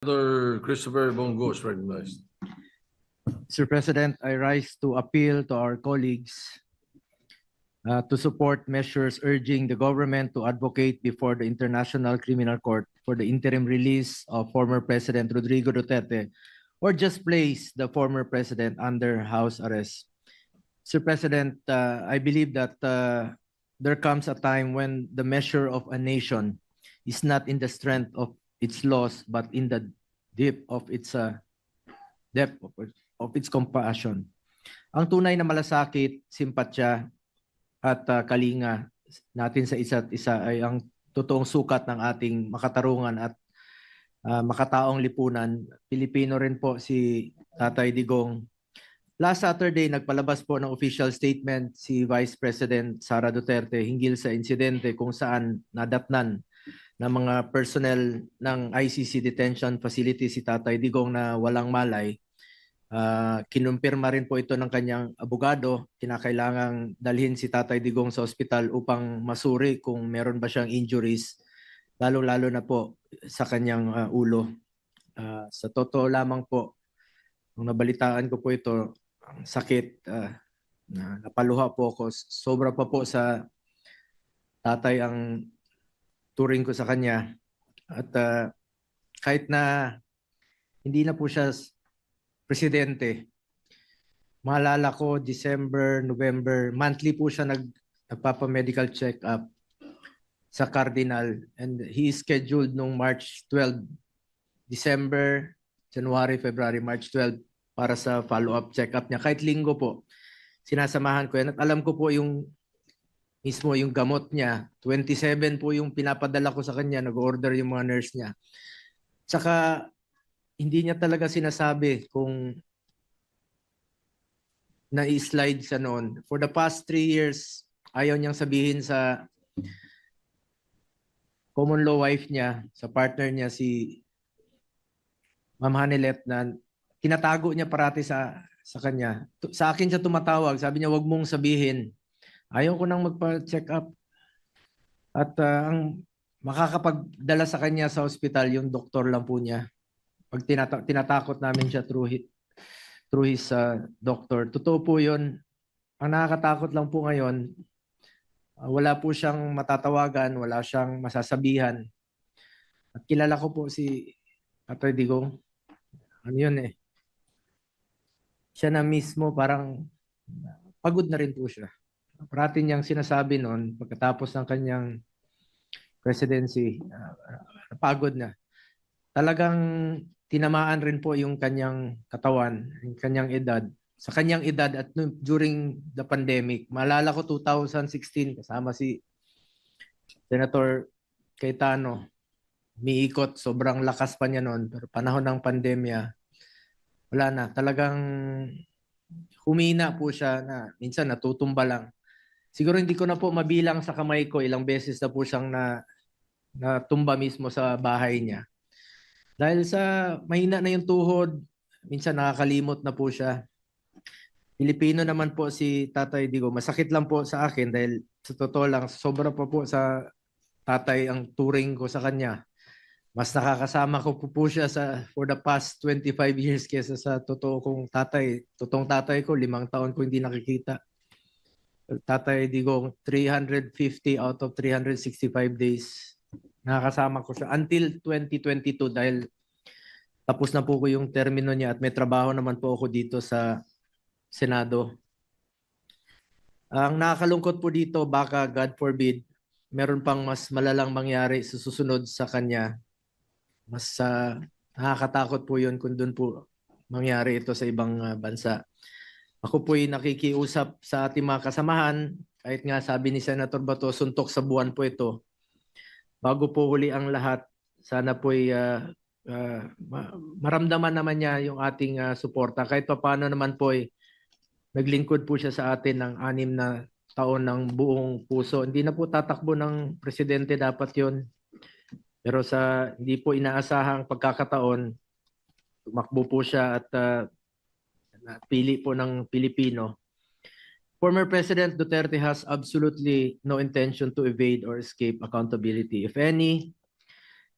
Christopher Bongo is recognized. Mr. President, I rise to appeal to our colleagues to support measures urging the government to advocate before the International Criminal Court for the interim release of former President Rodrigo Duterte, or just place the former president under house arrest. Mr. President, I believe that there comes a time when the measure of a nation is not in the strength of its laws, but in the depth of its compassion. Ang tunay na malasakit, simpatya at kalinga natin sa isa't isa ay ang totoong sukat ng ating makatarungan at makataong lipunan. Pilipino rin po si Tatay Digong. Last Saturday, nagpalabas po ng official statement si Vice President Sara Duterte hinggil sa insidente kung saan nadatnan ng mga personnel ng ICC detention facility si Tatay Digong na walang malay. Kinumpirma rin po ito ng kanyang abogado. Kinakailangang dalhin si Tatay Digong sa ospital upang masuri kung meron ba siyang injuries, lalo-lalo na po sa kanyang ulo. Sa totoo lamang po, nung nabalitaan ko po ito, ang sakit, napaluha po ako. Sobra pa po sa tatay ang turing ko sa kanya. At kahit na hindi na po siya presidente, maalala ko December, November, monthly po siya nagpapa-medical check-up sa Cardinal, and he is scheduled nung March 12, December, January, February, March 12 para sa follow-up check-up niya. Kahit linggo po, sinasamahan ko yan. At alam ko po yung mismo yung gamot niya, 27 po yung pinapadala ko sa kanya, nag-order yung mga nurse niya. Tsaka hindi niya talaga sinasabi kung na-slide siya noon. For the past 3 years, ayaw niyang sabihin sa common law wife niya, sa partner niya si Ma'am Hanelet, na tinatago niya parati sa kanya. Sa akin siya tumatawag, sabi niya, wag mong sabihin. Ayaw ko nang magpa-check up. At ang makakapagdala sa kanya sa ospital, yung doktor lang po niya. Pag tinatakot namin siya through his doctor. Totoo po yun. Ang nakakatakot lang po ngayon, wala po siyang matatawagan, wala siyang masasabihan. At kilala ko po si Tatay Digong. Ano yun eh. Siya na mismo parang pagod na rin po siya. Parati niyang sinasabi noon, pagkatapos ng kanyang presidency, pagod na. Talagang tinamaan rin po yung kanyang katawan, yung kanyang edad. Sa kanyang edad at during the pandemic, maalala ko 2016, kasama si Senator Cayetano, miikot, sobrang lakas pa niya noon. Pero panahon ng pandemya, wala na. Talagang humina po siya na minsan natutumba lang. Siguro hindi ko na po mabilang sa kamay ko, ilang beses na po siyang natumba mismo sa bahay niya. Dahil sa mahina na yung tuhod, minsan nakakalimot na po siya. Pilipino naman po si Tatay Digong. Masakit lang po sa akin dahil sa totoo lang, sobra pa po sa tatay ang turing ko sa kanya. Mas nakakasama ko po siya for the past 25 years kesa sa totoo kong tatay. Totoong tatay ko, 5 taon ko hindi nakikita. Tatay Digong, 350 out of 365 days. Nakakasama ko siya until 2022 dahil tapos na po ko yung termino niya at may trabaho naman po ako dito sa Senado. Ang nakakalungkot po dito, baka God forbid, meron pang mas malalang mangyari sa susunod sa kanya. Mas nakakatakot po yun kung doon po mangyari ito sa ibang bansa. Ako po'y nakikiusap sa ating mga kasamahan, kahit nga sabi ni Senator Bato, suntok sa buwan po ito. Bago po huli ang lahat, sana po'y maramdaman naman niya yung ating suporta. Kahit pa paano naman po'y naglingkod po siya sa atin ng 6 na taon ng buong puso. Hindi na po tatakbo ng presidente, dapat yon. Pero sa hindi po inaasahang pagkakataon, tumakbo po siya at pili po ng Pilipino. Former President Duterte has absolutely no intention to evade or escape accountability. If any,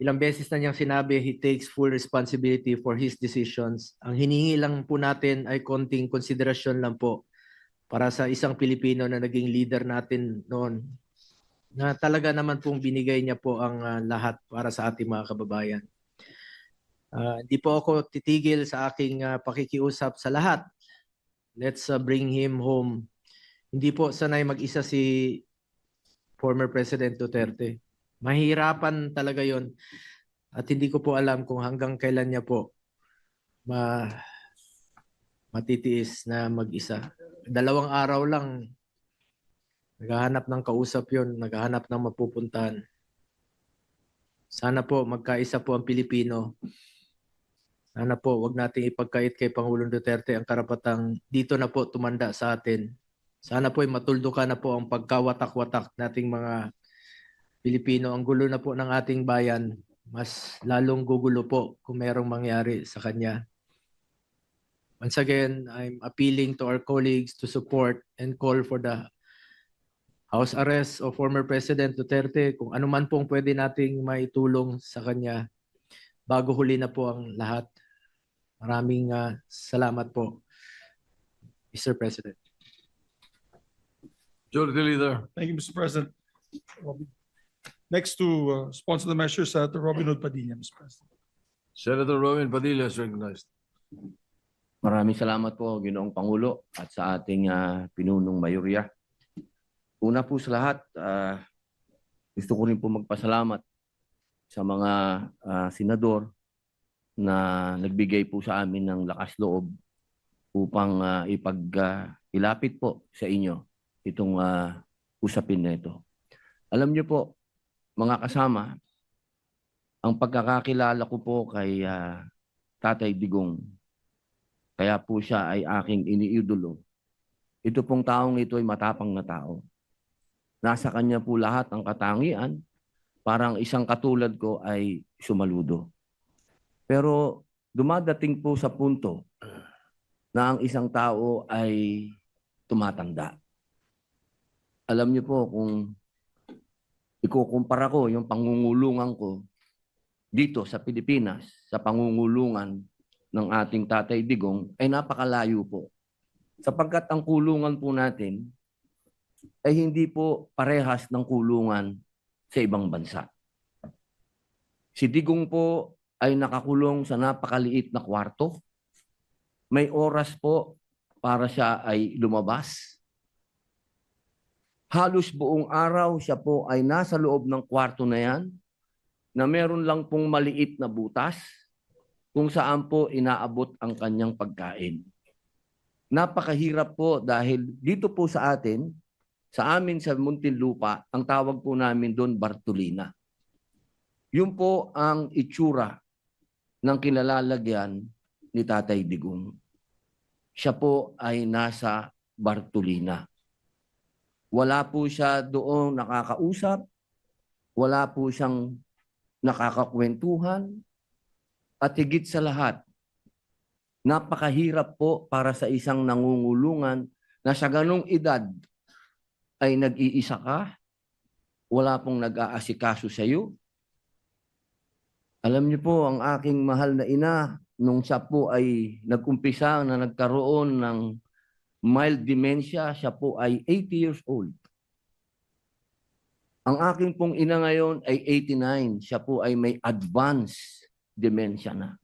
Ilang beses na niyang sinabi, he takes full responsibility for his decisions. Ang hiningi lang po natin ay konting konsiderasyon lang po para sa isang Pilipino na naging leader natin noon, na talaga naman pong binigay niya po ang lahat para sa ating mga kababayan. Hindi po ako titigil sa aking pakikiusap sa lahat. Let's bring him home. Hindi po sanay mag-isa si former President Duterte. Mahirapan talaga yon. At hindi ko po alam kung hanggang kailan niya po matitiis na mag-isa. 2 araw lang, naghahanap ng kausap yon, naghahanap ng mapupuntahan. Sana po magkaisa po ang Pilipino. Sana po wag nating ipagkait kay Pangulong Duterte ang karapatang dito na po tumanda sa atin. Sana po ay matuldukan na po ang pagkawatak-watak nating mga Pilipino. Ang gulo na po ng ating bayan, mas lalong gugulo po kung merong mangyari sa kanya. Once again, I'm appealing to our colleagues to support and call for the house arrest of former President Duterte. Kung ano man pong pwede nating maitulong sa kanya bago huli na po ang lahat. Maraming salamat po, Mr. President. Majority Leader. Thank you, Mr. President. Next to sponsor the measure, Senator Robin Hood Padilla, Mr. President. Senator Robin Padilla is recognized. Maraming salamat po, Ginoong Pangulo, at sa ating pinunong mayorya. Una po sa lahat, gusto ko rin po magpasalamat sa mga senador na nagbigay po sa amin ng lakas loob upang ilapit po sa inyo itong usapin na ito. Alam niyo po, mga kasama, ang pagkakakilala ko po kay Tatay Digong, kaya po siya ay aking iniidolo. Ito pong taong ito ay matapang na tao. Nasa kanya po lahat ang katangian, parang isang katulad ko ay sumaludo. Pero dumadating po sa punto na ang isang tao ay tumatanda. Alam niyo po, kung ikukumpara ko yung pangungulungan ko dito sa Pilipinas, sa pangungulungan ng ating Tatay Digong, ay napakalayo po. Sapagkat ang kulungan po natin ay hindi po parehas ng kulungan sa ibang bansa. Si Digong po ay nakakulong sa napakaliit na kwarto. May oras po para siya ay lumabas. Halos buong araw siya po ay nasa loob ng kwarto na yan, na meron lang pong maliit na butas kung saan po inaabot ang kanyang pagkain. Napakahirap po dahil dito po sa atin, sa amin sa Muntinlupa, ang tawag po namin doon Bartolina. Yun po ang itsura ng kinalalagyan ni Tatay Digong. Siya po ay nasa Bartolina. Wala po siya doon nakakausap, wala po siyang nakakakwentuhan, at higit sa lahat, napakahirap po para sa isang nangungulungan na sa ganong edad ay nag-iisa ka, wala pong nag-aasikaso sa iyo. Alam niyo po, ang aking mahal na ina, nung siya po ay nag-umpisa na nagkaroon ng mild dementia, siya po ay 80 years old. Ang aking pong ina ngayon ay 89. Siya po ay may advanced dementia na.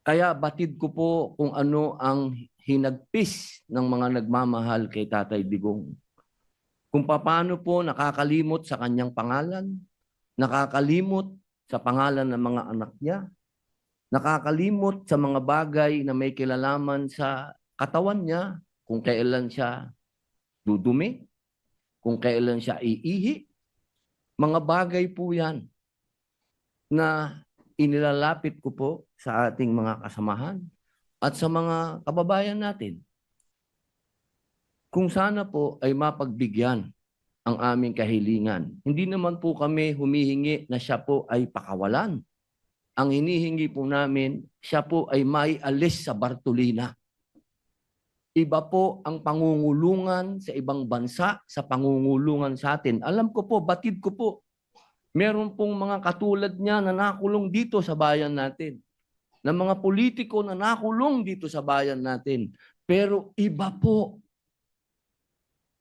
Kaya batid ko po kung ano ang hinagpis ng mga nagmamahal kay Tatay Digong. Kung paano po nakakalimot sa kanyang pangalan, nakakalimot sa pangalan ng mga anak niya, nakakalimot sa mga bagay na may kilalaman sa katawan niya, kung kailan siya dudumi, kung kailan siya iihi. Mga bagay po yan na inilalapit ko po sa ating mga kasamahan at sa mga kababayan natin. Kung sana po ay mapagbigyan ang aming kahilingan. Hindi naman po kami humihingi na siya po ay pakawalan. Ang hinihingi po namin, siya po ay maialis sa Bartolina. Iba po ang pangungulungan sa ibang bansa sa pangungulungan sa atin. Alam ko po, batid ko po. Meron pong mga katulad niya na nakulong dito sa bayan natin. Na mga politiko na nakulong dito sa bayan natin. Pero iba po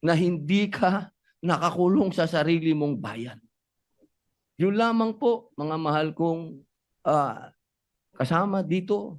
na hindi ka nakakulong sa sarili mong bayan. Yun lamang po, mga mahal kong kasama dito